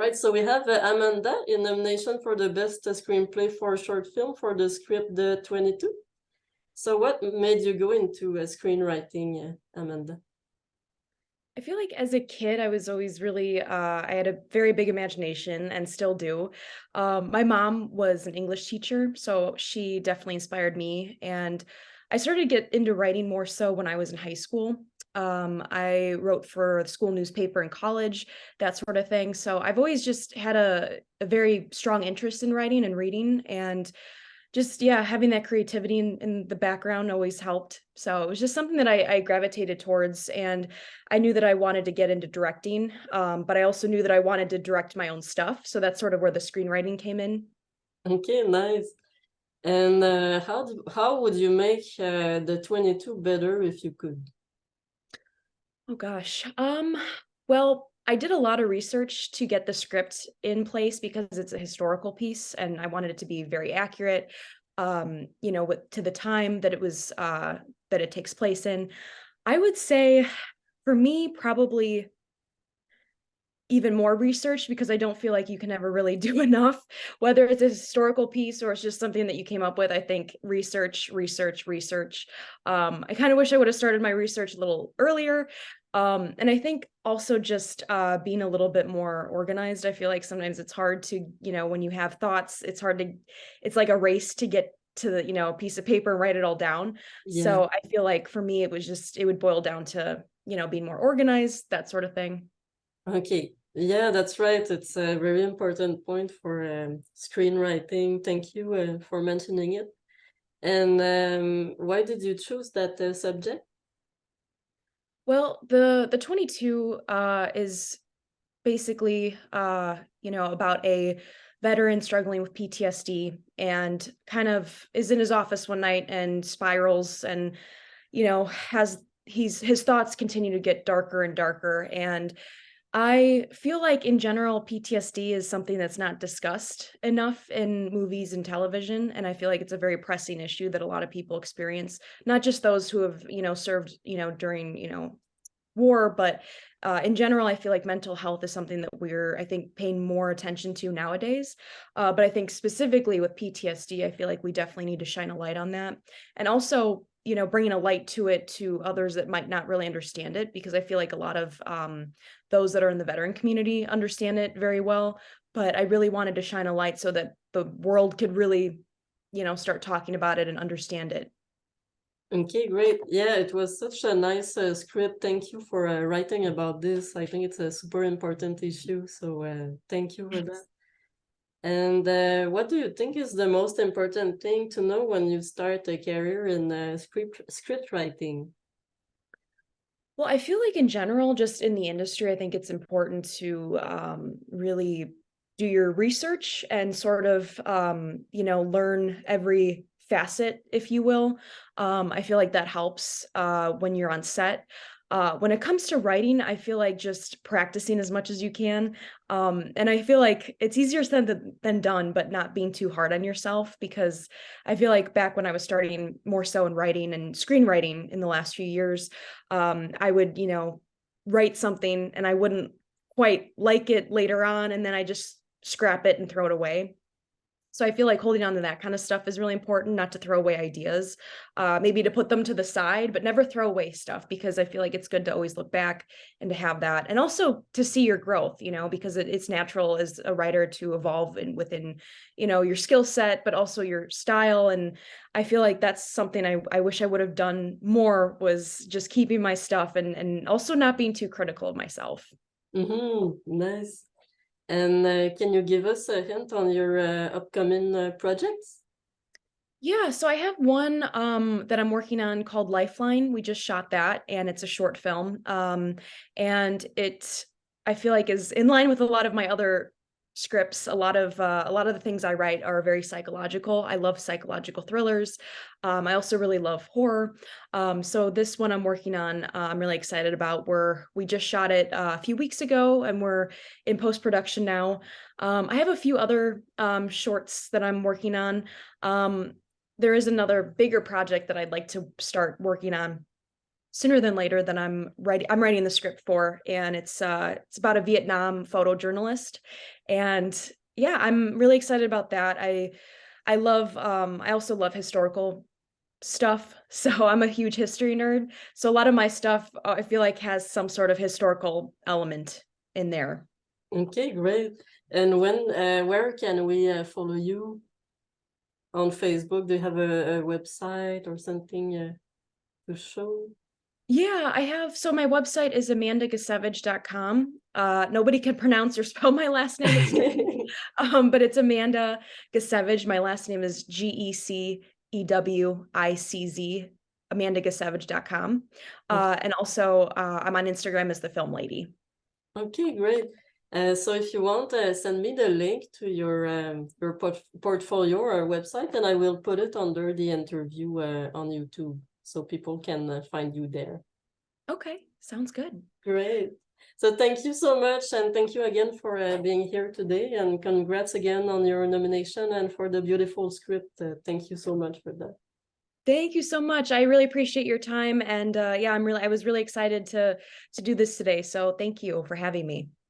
right, so we have Amanda in nomination for the best screenplay for a short film for the script The 22. So what made you go into screenwriting, Amanda? I feel like as a kid, I was always really, I had a very big imagination and still do. My mom was an English teacher, so she definitely inspired me. And I started to get into writing more so when I was in high school. I wrote for the school newspaper in college, that sort of thing. So I've always just had a very strong interest in writing and reading. And just, yeah, having that creativity in the background always helped. So it was just something that I gravitated towards, and I knew that I wanted to get into directing, but I also knew that I wanted to direct my own stuff. So that's sort of where the screenwriting came in. Okay, nice. And how would you make the 22 better if you could? Oh gosh. Well, I did a lot of research to get the script in place because it's a historical piece and I wanted it to be very accurate, to the time that that it takes place in. I would say for me, probably even more research because I don't feel like you can ever really do enough, whether it's a historical piece or it's just something that you came up with. I think research, research, research. I kind of wish I would have started my research a little earlier. And I think also just being a little bit more organized. I feel like sometimes it's hard to, when you have thoughts, it's like a race to get to the, a piece of paper and write it all down. Yeah. So I feel like for me, it would boil down to, being more organized, that sort of thing. Okay. Yeah, that's right. It's a very important point for screenwriting. Thank you for mentioning it. And why did you choose that subject? Well, the 22 is basically about a veteran struggling with PTSD and kind of is in his office one night and spirals and has his thoughts continue to get darker and darker. And I feel like in general, PTSD is something that's not discussed enough in movies and television. And I feel like it's a very pressing issue that a lot of people experience, not just those who have, served, during, war, but in general, I feel like mental health is something that I think, paying more attention to nowadays. But I think specifically with PTSD, I feel like we definitely need to shine a light on that. And also, bringing a light to it to others that might not really understand it, because I feel like a lot of those that are in the veteran community understand it very well. But I really wanted to shine a light so that the world could really, start talking about it and understand it. Okay, great. Yeah, it was such a nice script. Thank you for writing about this. I think it's a super important issue. So thank you for that. Thanks. And what do you think is the most important thing to know when you start a career in script writing? Well, I feel like in general, just in the industry, I think it's important to really do your research and sort of, learn every facet, if you will. I feel like that helps when you're on set. When it comes to writing, I feel like just practicing as much as you can. And I feel like it's easier said than done, but not being too hard on yourself, because I feel like back when I was starting more so in writing and screenwriting in the last few years, I would, write something and I wouldn't quite like it later on, and then I just scrap it and throw it away. So I feel like holding on to that kind of stuff is really important, not to throw away ideas, maybe to put them to the side, but never throw away stuff, because I feel like it's good to always look back and to have that. And also to see your growth, because it's natural as a writer to evolve within, your skill set, but also your style. And I feel like that's something I wish I would have done more, was just keeping my stuff and also not being too critical of myself. Mm-hmm. Nice. And can you give us a hint on your upcoming projects? Yeah, so I have one that I'm working on called Lifeline. We just shot that and it's a short film. And it I feel like is in line with a lot of my other scripts. A lot of the things I write are very psychological. I love psychological thrillers. I also really love horror. So this one I'm working on, I'm really excited about. We just shot it a few weeks ago and we're in post-production now. I have a few other shorts that I'm working on. There is another bigger project that I'd like to start working on. sooner than later that I'm writing the script for, and it's about a Vietnam photojournalist. And yeah, I'm really excited about that. I also love historical stuff. So I'm a huge history nerd. So a lot of my stuff I feel like has some sort of historical element in there. Okay, great. And where can we follow you on Facebook? Do you have a website or something to show? Yeah, I have. So my website is amandagecewicz.com. Nobody can pronounce or spell my last name. It's but it's Amanda Gecewicz. My last name is Gecewicz, amandagecewicz.com. And also I'm on Instagram as the Film Lady. Okay, great. So if you want, send me the link to your portfolio or website, and I will put it under the interview on YouTube so people can find you there. Okay, sounds good. Great. So thank you so much, and thank you again for being here today, and congrats again on your nomination and for the beautiful script. Thank you so much for that. Thank you so much. I really appreciate your time, and yeah, I was really excited to do this today. So thank you for having me.